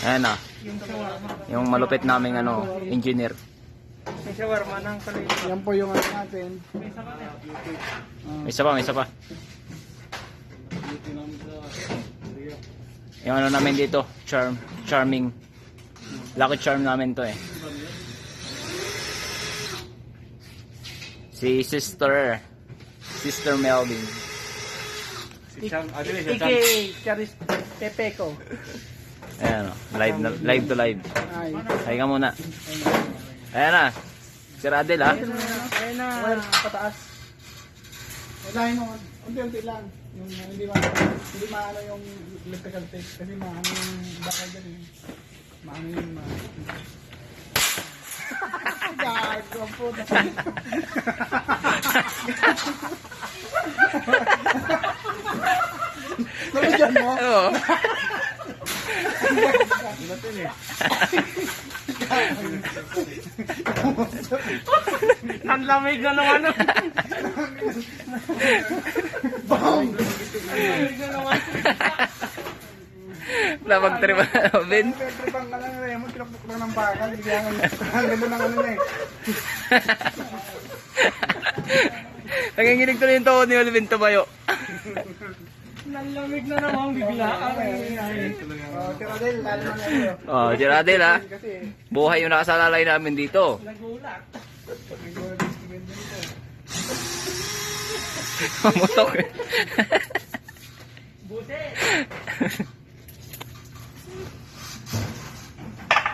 Ayan na. Yung malupit naming engineer. May shawarma ng kalito. Yan po yung ano natin. May isa pa, may isa pa. Yung namin dito, charming. Lucky charm namin to eh. Si Sister Melvin. Iki Charis Pepe ko. Ayan live to live. Ay. Ay ka muna. Ayan na. Si Radel ha. Ayun na. Well, pataas. Kailangan mo, unti-unti lang. Yung hindi maano yung electrical tape. Kasi maano yung bakal dyan eh. Maano yung gago po. Nalagyan mo? Oo. Nanlamig na naman. Bam! Nanlamig na naman. Labag tripa na Robin. Tripang ka lang rin mo, tinakbuk lang ng bakal. Bigyan ang ganda ng ano na eh. Nanginginig tuloy yung tawad ni Olvin Tumayo. Nanlamig na naman biglaan. Tiradel, lalo na ngayon. Oh, si Radel ha. Kasi Buhay yung nakasalalay namin dito. Nagulat. Mamutok eh. Buset.